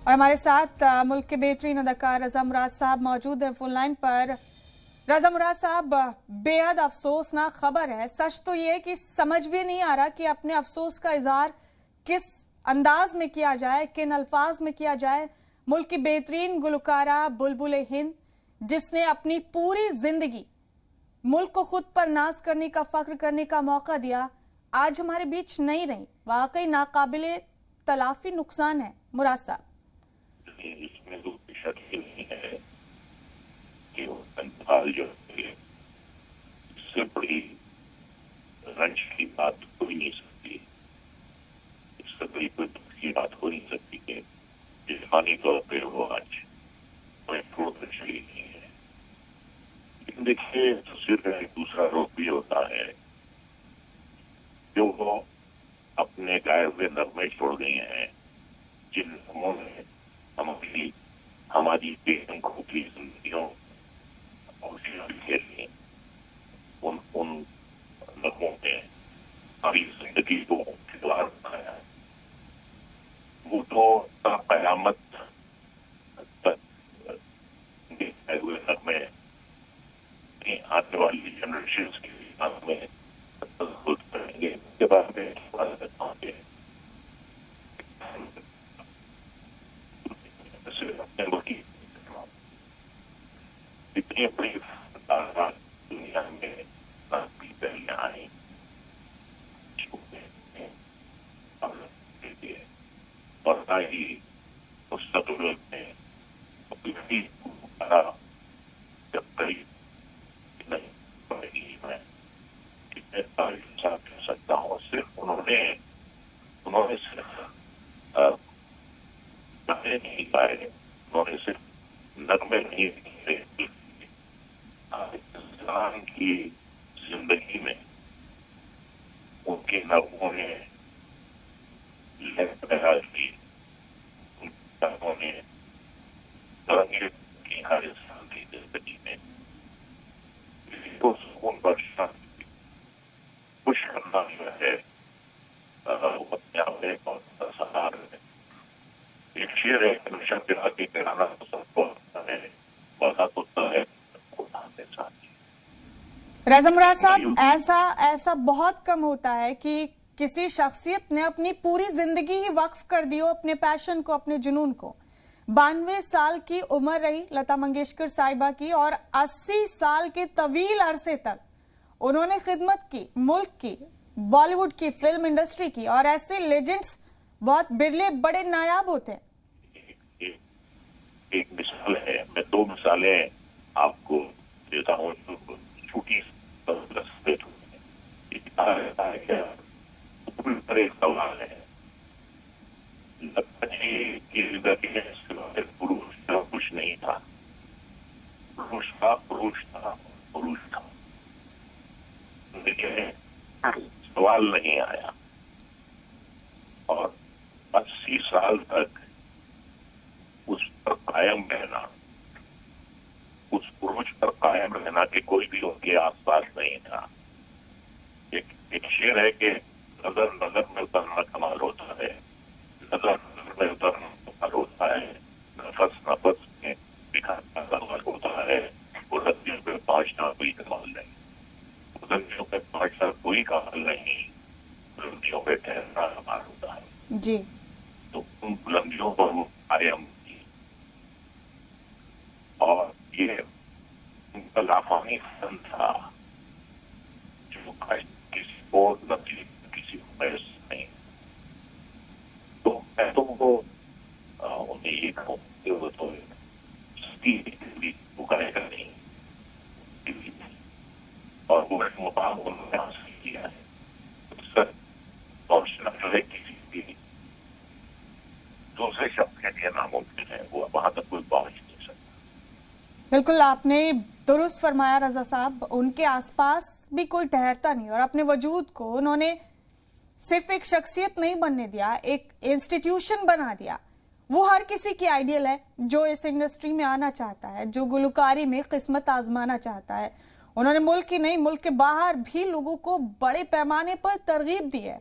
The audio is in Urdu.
اور ہمارے ساتھ ملک کے بہترین اداکار رضا مراد صاحب موجود ہیں فون لائن پر۔ رضا مراد صاحب، بے حد افسوسناک خبر ہے۔ سچ تو یہ کہ سمجھ بھی نہیں آ رہا کہ اپنے افسوس کا اظہار کس انداز میں کیا جائے، کن الفاظ میں کیا جائے۔ ملک کی بہترین گلوکارہ بلبل ہند، جس نے اپنی پوری زندگی ملک کو خود پر ناز کرنے کا، فخر کرنے کا موقع دیا، آج ہمارے بیچ نہیں رہی۔ واقعی ناقابل تلافی نقصان ہے مراد صاحب۔ اس میں تو شک ہی نہیں ہے کہ وہ انتقال جو ہے اس سے بڑی رنج کی بات ہو ہی نہیں سکتی، اس سے بڑی کوئی دکھ کی بات ہو نہیں سکتی کہ جسمانی طور پہ وہ آج کوئی فروٹ چلی نہیں ہے۔ لیکن دیکھیے، تصویر کا ایک دوسرا روپ بھی ہوتا ہے جو وہ اپنے گائے ہوئے نغمے چھوڑ گئی ہیں، جن نغموں نے ہماری بے رنگوں کی زندگیوں اور کھیلی، ان نغموں نے ہماری زندگی کو کھلواڑ بنایا۔ وہ تو قیامت تک گائے ہوئے نغمے آنے والی جنریشنز کے نغمے کریں گے۔ اس کے بعد میں اتنی بڑی دنیا میں پہلیاں آئیں اور ہی مستقبل میں جب قریب نہیں پڑے گی، میں کتنے تعریف کہہ سکتا ہوں۔ صرف انہوں نے صرف گانے نہیں گائے، انہوں نے صرف نغمے نہیں لکھے، انسان کی زندگی میں ان کے نغموں نے لہر پیدا کی، ان کے نغموں نے ترنگیں کی ہر انسان کی زندگی میں۔ کو سکون بخشنا، خوش کرنا جو ہے وہ اپنے آپ میں بہت اثرار ہے۔ ایک شعر ہے کہ نشہ پلا کے کرانا تو سب کو آتا ہے، وعدہ ہوتا ہے رضا مراد صاحب، ایسا بہت کم ہوتا ہے کہ کسی شخصیت نے اپنی پوری زندگی ہی وقف کر دی ہو اپنے پیشن کو، اپنے جنون کو۔ 92 سال کی عمر رہی لتا منگیشکر صاحبہ کی، اور 80 سال کے طویل عرصے تک انہوں نے خدمت کی، ملک کی، بالی ووڈ کی، فلم انڈسٹری کی، اور ایسے لیجنڈز بہت برلے بڑے نایاب ہوتے ہیں۔ ایک مثال ہے، میں دو مثالیں آپ کو دیتا ہوں چھوٹی ایک سوال ہے۔ لتا جی کی زندگی میں اس کے بعد پروش تھا، کچھ نہیں تھا، پروش تھا، پروش تھا، پروش تھا، لیکن سوال نہیں آیا۔ اور 80 سال تک اس پر قائم رہنا، اس پروش پر قائم رہنا کہ کوئی بھی ان کے آس پاس نہیں تھا۔ ایک شعر ہے کہ نظر نظر میں اترنا کمال ہوتا ہے، نظر نظر میں اترنا کمال ہوتا ہے، نفس نفس میں دکھانا کمال ہوتا ہے، بلندیوں پہ پہنچنا کوئی کمال نہیں، بلندیوں پہ پہنچنا کوئی کمال نہیں، بلندیوں پہ ٹھہرنا کمال ہوتا ہے۔ جی، تو ان بلندیوں پر وہ قائم تھی، اور یہ ان کا لافانی فن تھا جو کسی کو نتی کسی کو محسوس نہیں۔ تو میں تو وہ انہیں یہ کہوں کہ وہ تو وہ کرے گا نہیں، اور وہ ایک مقام انہوں نے حاصل کیا ہے۔ اس تک پہنچنا جو ہے کسی بھی دوسرے شخص کے لیے ناممکن ہے، وہ وہاں تک کوئی پہنچ نہیں سکتا۔ بالکل آپ نے درست فرمایا رضا صاحب۔ ان کے آس پاس بھی کوئی ٹھہرتا نہیں، اور اپنے وجود کو انہوں نے صرف ایک شخصیت نہیں بننے دیا، ایک انسٹیٹیوشن بنا دیا۔ وہ ہر کسی کی آئیڈیل ہے جو اس انڈسٹری میں آنا چاہتا ہے، جو گلوکاری میں قسمت آزمانا چاہتا ہے۔ انہوں نے ملک ہی نہیں، ملک کے باہر بھی لوگوں کو بڑے پیمانے پر ترغیب دی ہے۔